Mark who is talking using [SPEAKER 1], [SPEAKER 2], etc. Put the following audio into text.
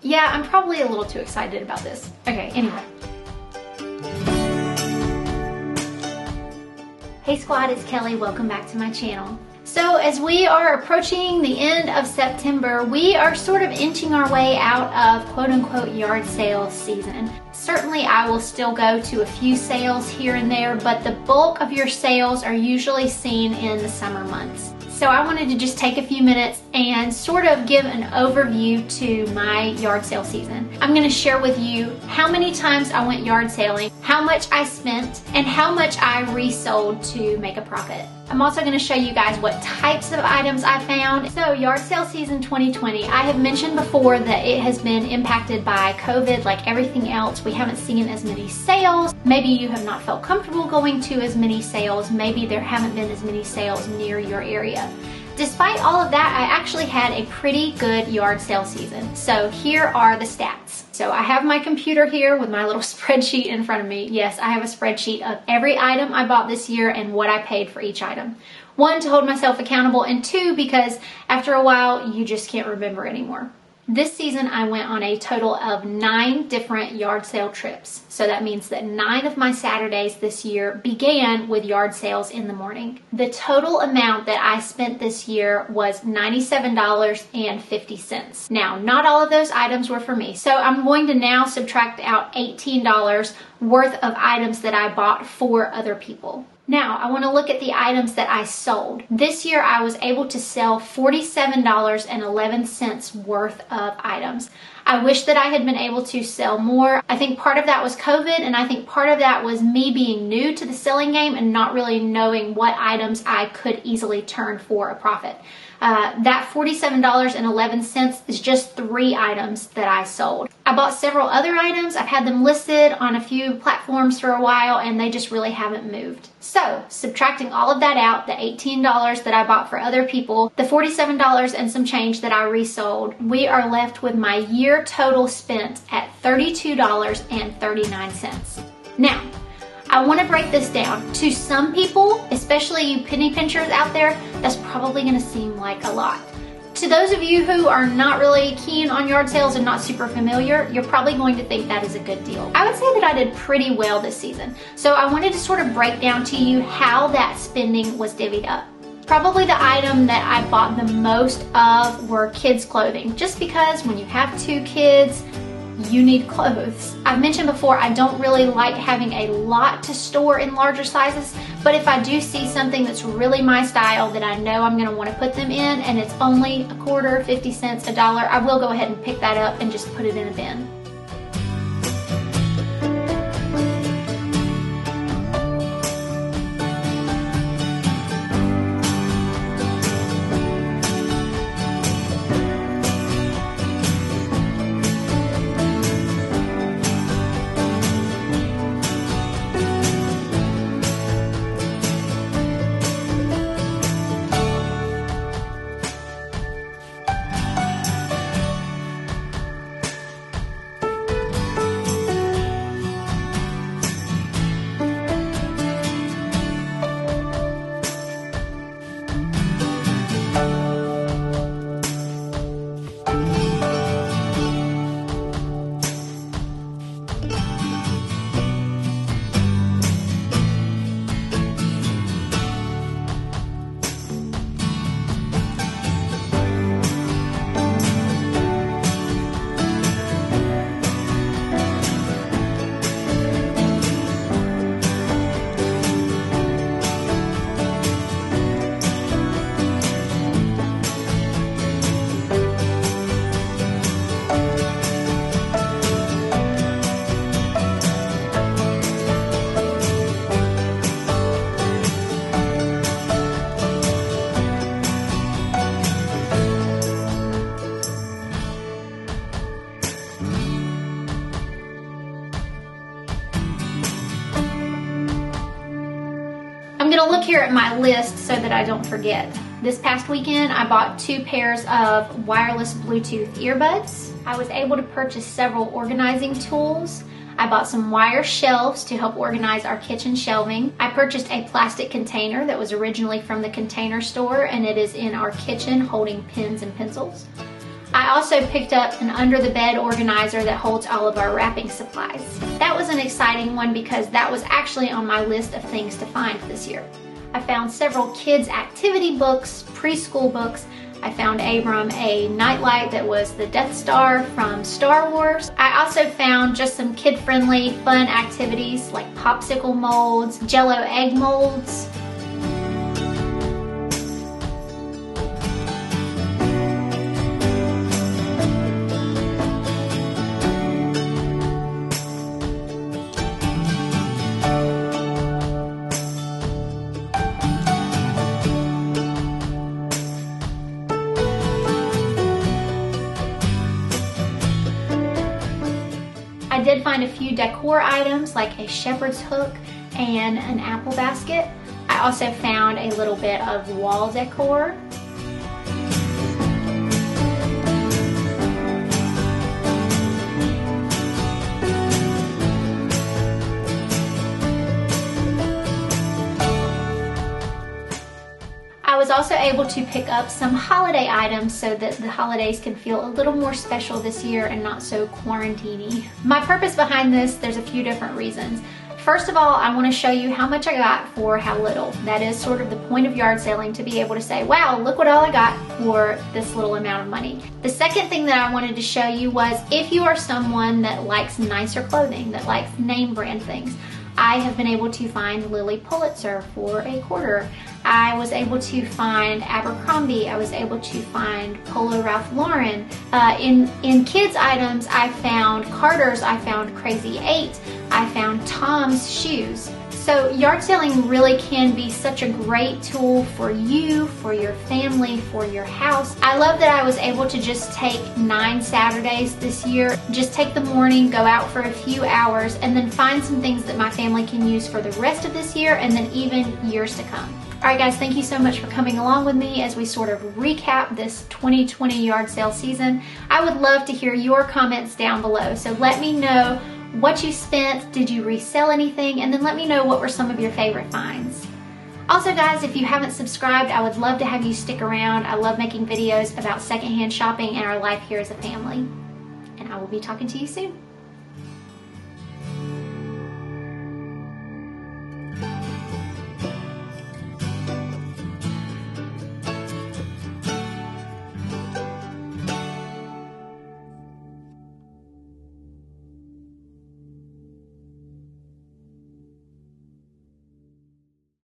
[SPEAKER 1] Yeah, I'm probably a little too excited about this. Okay, anyway. Hey squad, it's Kelly. Welcome back to my channel. So as we are approaching the end of September, we are sort of inching our way out of quote-unquote yard sale season. Certainly I will still go to a few sales here and there, but the bulk of your sales are usually seen in the summer months. So I wanted to just take a few minutes and sort of give an overview to my yard sale season. I'm going to share with you how many times I went yard sailing, how much I spent, and how much I resold to make a profit. I'm also going to show you guys what types of items I found. So yard sale season 2020, I have mentioned before that it has been impacted by COVID like everything else. We haven't seen as many sales. Maybe you have not felt comfortable going to as many sales. Maybe there haven't been as many sales near your area. Despite all of that, I actually had a pretty good yard sale season. So here are the stats. So I have my computer here with my little spreadsheet in front of me. Yes, I have a spreadsheet of every item I bought this year and what I paid for each item. One, to hold myself accountable, and two, because after a while, you just can't remember anymore. This season, I went on a total of 9 different yard sale trips. So that means that 9 of my Saturdays this year began with yard sales in the morning. The total amount that I spent this year was $97.50. Now, not all of those items were for me. So I'm going to now subtract out $18 worth of items that I bought for other people. Now, I want to look at the items that I sold. This year, I was able to sell $47.11 worth of items. I wish that I had been able to sell more. I think part of that was COVID, and I think part of that was me being new to the selling game and not really knowing what items I could easily turn for a profit. That $47.11 is just 3 items that I sold. I bought several other items. I've had them listed on a few platforms for a while, and they just really haven't moved. So, subtracting all of that out, the $18 that I bought for other people, the $47 and some change that I resold, we are left with my year total spent at $32.39. Now, I want to break this down. To some people, especially you penny pinchers out there, that's probably going to seem like a lot. To those of you who are not really keen on yard sales and not super familiar, you're probably going to think that is a good deal. I would say that I did pretty well this season. So I wanted to sort of break down to you how that spending was divvied up. Probably the item that I bought the most of were kids' clothing, just because when you have 2 kids, you need clothes. I've mentioned before, I don't really like having a lot to store in larger sizes, but if I do see something that's really my style that I know I'm gonna wanna put them in and it's only a quarter, 50 cents, $1, I will go ahead and pick that up and just put it in a bin. I'm gonna look here at my list so that I don't forget. This past weekend, I bought 2 pairs of wireless Bluetooth earbuds. I was able to purchase several organizing tools. I bought some wire shelves to help organize our kitchen shelving. I purchased a plastic container that was originally from the Container Store, and it is in our kitchen holding pens and pencils. I also picked up an under the bed organizer that holds all of our wrapping supplies. That was an exciting one because that was actually on my list of things to find this year. I found several kids' activity books, preschool books. I found Abram a nightlight that was the Death Star from Star Wars. I also found just some kid-friendly fun activities like popsicle molds, Jello egg molds. I did find a few decor items like a shepherd's hook and an apple basket. I also found a little bit of wall decor. I was also able to pick up some holiday items so that the holidays can feel a little more special this year and not so quarantine-y. My purpose behind this, there's a few different reasons. First of all, I want to show you how much I got for how little. That is sort of the point of yard selling, to be able to say, wow, look what all I got for this little amount of money. The second thing that I wanted to show you was if you are someone that likes nicer clothing, that likes name brand things, I have been able to find Lilly Pulitzer for $1. I was able to find Abercrombie. I was able to find Polo Ralph Lauren. In kids items, I found Carter's, I found Crazy 8, I found Tom's shoes. So yard selling really can be such a great tool for you, for your family, for your house. I love that I was able to just take 9 Saturdays this year, just take the morning, go out for a few hours, and then find some things that my family can use for the rest of this year and then even years to come. All right guys, thank you so much for coming along with me as we sort of recap this 2020 yard sale season. I would love to hear your comments down below, so let me know what you spent, did you resell anything, and then let me know what were some of your favorite finds. Also guys, if you haven't subscribed, I would love to have you stick around. I love making videos about secondhand shopping and our life here as a family. And I will be talking to you soon.